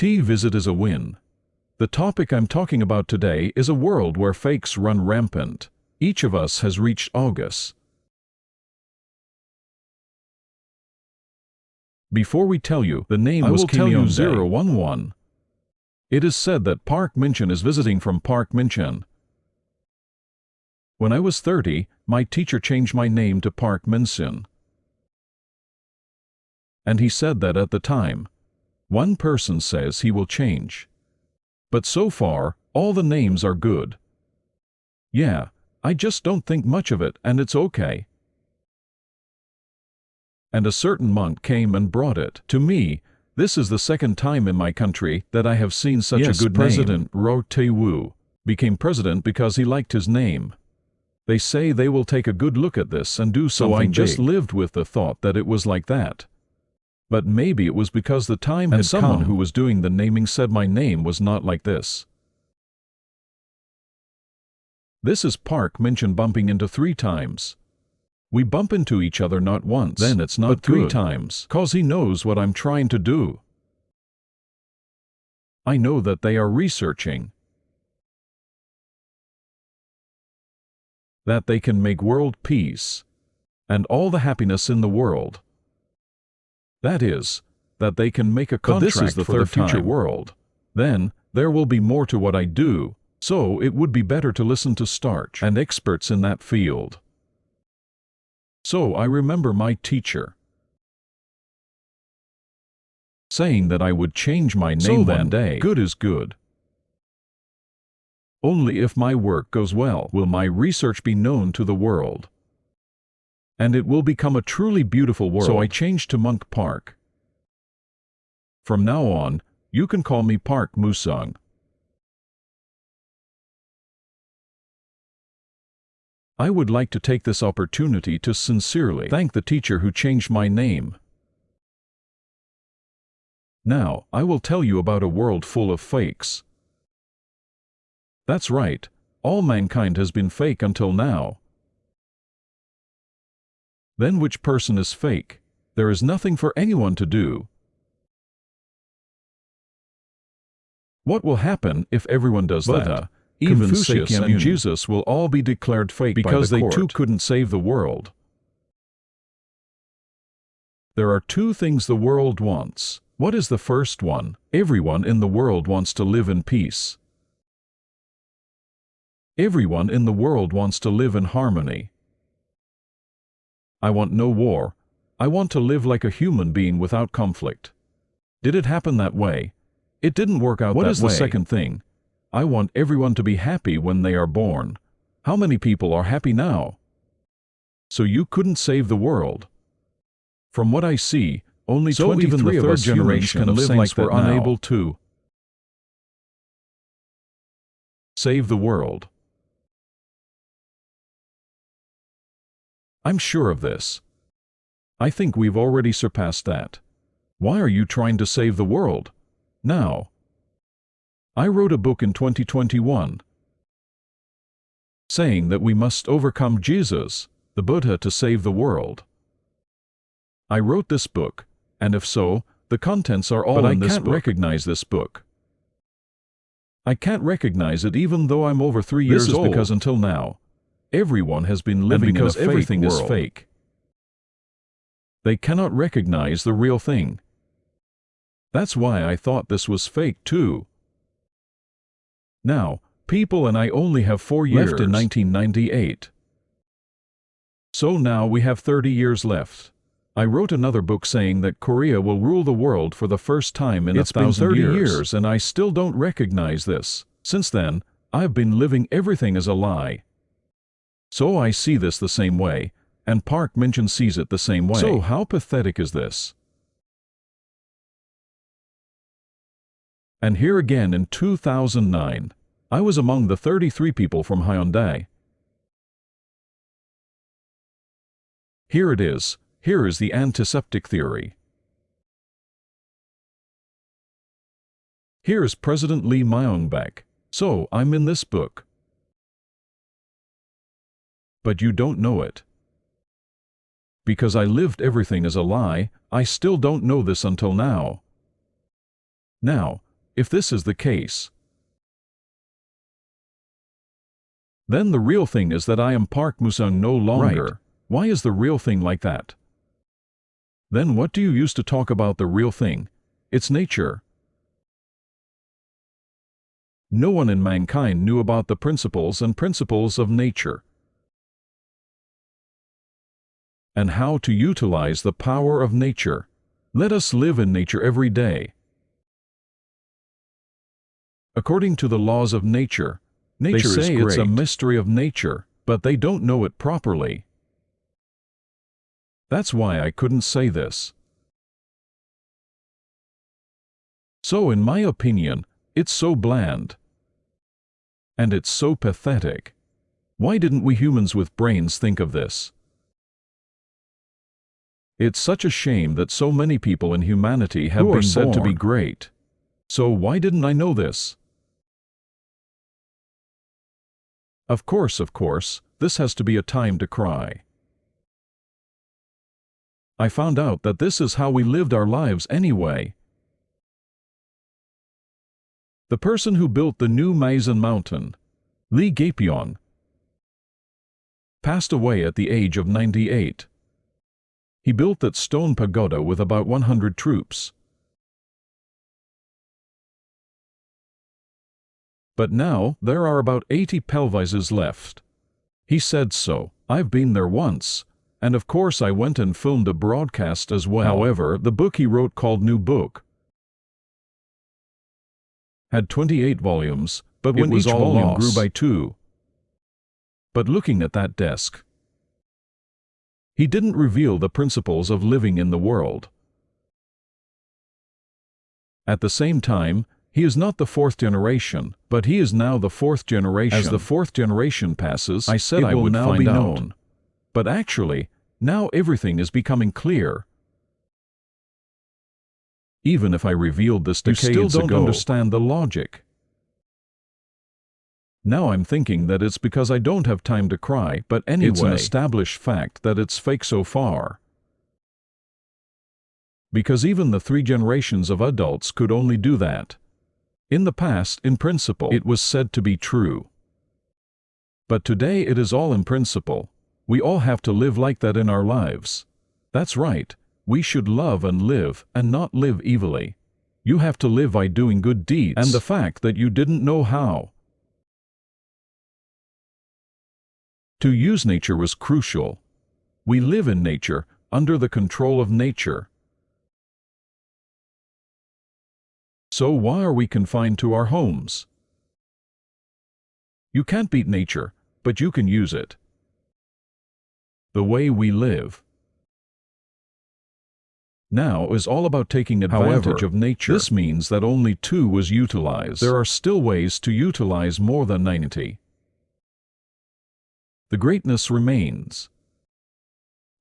Visit is a win. The topic I'm talking about today is a world where fakes run rampant. Each of us has reached August. Before we tell you, the name was Kim 011. It is said that Park Min-chan is visiting from Park Min-chan. When I was 30, my teacher changed my name to Park Min-sin. And he said that at the time, one person says he will change. But so far, all the names are good. Yeah, I just don't think much of it, and it's okay. And a certain monk came and brought it. To me, this is the second time in my country that I have seen such a good President Ro Tae-woo became president because he liked his name. They say they will take a good look at this and do something big. So I just lived with the thought that it was like that. But maybe it was because the time had come. Someone who was doing the naming said my name was not like this. This is Park Min-chan bumping into 3 times. We bump into each other not once, then it's not but 3 times, 'cause he knows what I'm trying to do. I know that they are researching that they can make world peace and all the happiness in the world. That is, that they can make a contract for the future world. Then, there will be more to what I do, so it would be better to listen to Starch and experts in that field. So I remember my teacher saying that I would change my name one day. Good is good. Only if my work goes well will my research be known to the world. And it will become a truly beautiful world. So I changed to Monk Park. From now on, you can call me Park Musung. I would like to take this opportunity to sincerely thank the teacher who changed my name. Now, I will tell you about a world full of fakes. That's right, all mankind has been fake until now. Then which person is fake? There is nothing for anyone to do. What will happen if everyone does that? Even Confucius and Jesus will all be declared fake because they too couldn't save the world. There are 2 things the world wants. What is the first one? Everyone in the world wants to live in peace. Everyone in the world wants to live in harmony. I want no war. I want to live like a human being without conflict. Did it happen that way? It didn't work out that way. What is the second thing? I want everyone to be happy when they are born. How many people are happy now? So you couldn't save the world. From what I see, only 23 of our generation can live like we're unable to save the world. I'm sure of this. I think we've already surpassed that. Why are you trying to save the world now? I wrote a book in 2021 saying that we must overcome Jesus, the Buddha, to save the world. I wrote this book, and if so, the contents are all in this book. But I can't recognize this book. I can't recognize it even though I'm over 3 years old. This is because until now, everyone has been living in a fake everything world. Is fake. They cannot recognize the real thing. That's why I thought this was fake too. Now, people and I only have 4 years left in 1998. So now we have 30 years left. I wrote another book saying that Korea will rule the world for the first time in 1,000 years, and I still don't recognize this. Since then, I've been living everything as a lie. So I see this the same way, and Park Min-chan sees it the same way. So how pathetic is this? And here again in 2009, I was among the 33 people from Hyundai. Here it is. Here is the antiseptic theory. Here is President Lee Myung-bak. So I'm in this book. But you don't know it. Because I lived everything as a lie, I still don't know this until now. Now, if this is the case, then the real thing is that I am Park Musung no longer. Right. Why is the real thing like that? Then what do you use to talk about the real thing? It's nature. No one in mankind knew about the principles of nature, and how to utilize the power of nature. Let us live in nature every day. According to the laws of nature, nature is great. It's a mystery of nature, but they don't know it properly. That's why I couldn't say this. So in my opinion, it's so bland. And it's so pathetic. Why didn't we humans with brains think of this? It's such a shame that so many people in humanity have been said to be great. So why didn't I know this? Of course, this has to be a time to cry. I found out that this is how we lived our lives anyway. The person who built the new Maizan mountain, Lee Gapyeong, passed away at the age of 98. He built that stone pagoda with about 100 troops. But now there are about 80 pelvises left. He said so. I've been there once, and of course I went and filmed a broadcast as well. However, the book he wrote called New Book had 28 volumes, but when each volume grew by 2. But looking at that desk, he didn't reveal the principles of living in the world. At the same time, he is not the 4th generation, but he is now the 4th generation. As the 4th generation passes, I said I would now be known. But actually, now everything is becoming clear. Even if I revealed this decades ago, you still don't understand the logic. Now I'm thinking that it's because I don't have time to cry, but anyway, it's an established fact that it's fake so far. Because even the 3 generations of adults could only do that. In the past, in principle, it was said to be true. But today it is all in principle. We all have to live like that in our lives. That's right. We should love and live, and not live evilly. You have to live by doing good deeds. And the fact that you didn't know how to use nature was crucial. We live in nature, under the control of nature. So why are we confined to our homes? You can't beat nature, but you can use it. The way we live now is all about taking advantage of nature. This means that only 2 was utilized. There are still ways to utilize more than 90. The greatness remains.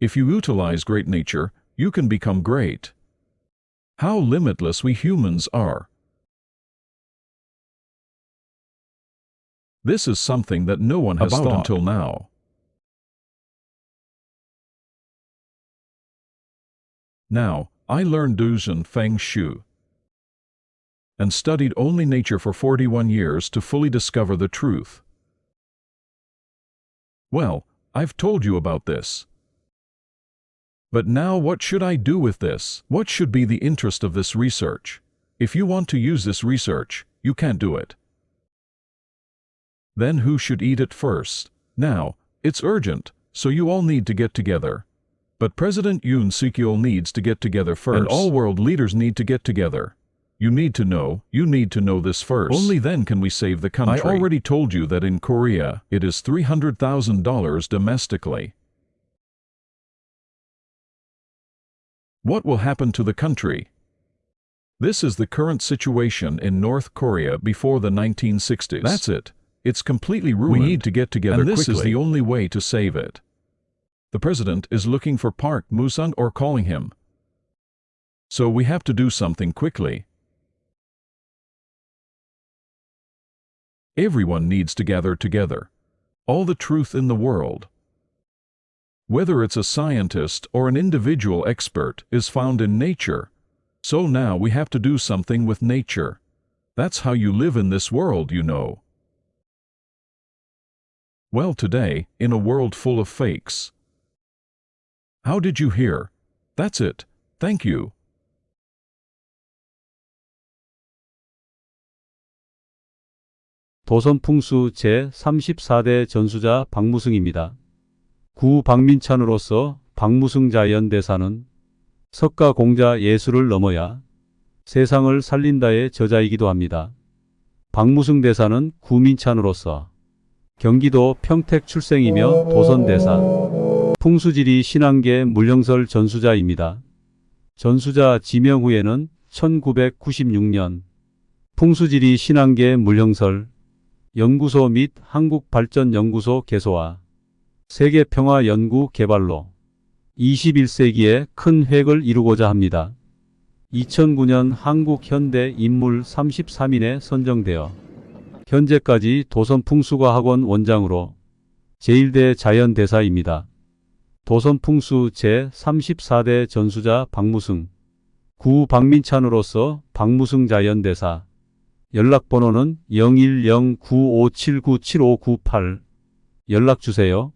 If you utilize great nature, you can become great. How limitless we humans are. This is something that no one has thought until now. Now, I learned Duzhen and Feng Shui and studied only nature for 41 years to fully discover the truth. Well, I've told you about this. But now what should I do with this? What should be the interest of this research? If you want to use this research, you can't do it. Then who should eat it first? Now, it's urgent, so you all need to get together. But President Yoon Suk-yeol needs to get together first. And all world leaders need to get together. You need to know this first. Only then can we save the country. I already told you that in Korea, it is $300,000 domestically. What will happen to the country? This is the current situation in North Korea before the 1960s. That's it. It's completely ruined. We need to get together quickly. And this is the only way to save it. The president is looking for Park Musung or calling him. So we have to do something quickly. Everyone needs to gather together. All the truth in the world, whether it's a scientist or an individual expert, is found in nature. So now we have to do something with nature. That's how you live in this world, you know. Well, today, in a world full of fakes. How did you hear? That's it. Thank you. 도선풍수 제34대 전수자 박무승입니다. 구 박민찬으로서 박무승 자연 대사는 석가 공자 예술을 넘어야 세상을 살린다의 저자이기도 합니다. 박무승 대사는 구민찬으로서 경기도 평택 출생이며 도선대사, 풍수지리 신앙계 물령설 전수자입니다. 전수자 지명 후에는 1996년 풍수지리 신앙계 물령설 연구소 및 한국발전연구소 개소와 세계평화연구 개발로 21세기에 큰 획을 이루고자 합니다. 2009년 한국 현대 인물 33인에 선정되어 현재까지 도선풍수과학원 원장으로 제1대 자연대사입니다. 도선풍수 제34대 전수자 박무승, 구 박민찬으로서 박무승 자연대사, 연락번호는 010-9579-7598 연락주세요.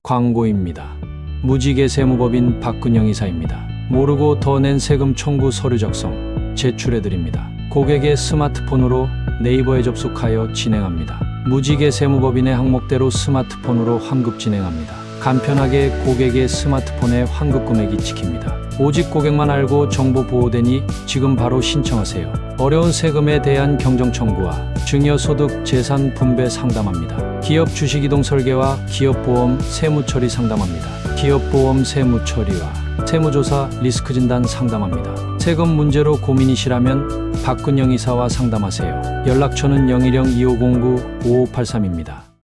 광고입니다. 무지개 세무법인 박근영 이사입니다. 모르고 더 낸 세금 청구 서류 작성 제출해드립니다. 고객의 스마트폰으로 네이버에 접속하여 진행합니다. 무지개 세무법인의 항목대로 스마트폰으로 환급 진행합니다. 간편하게 고객의 스마트폰에 환급 금액이 찍힙니다. 오직 고객만 알고 정보 보호되니 지금 바로 신청하세요. 어려운 세금에 대한 경정 청구와 증여소득 재산 분배 상담합니다. 기업 주식이동 설계와 기업보험 세무처리 상담합니다. 기업보험 세무처리와 세무조사 리스크 진단 상담합니다. 세금 문제로 고민이시라면 박근영 이사와 상담하세요. 연락처는 010-2509-5583입니다.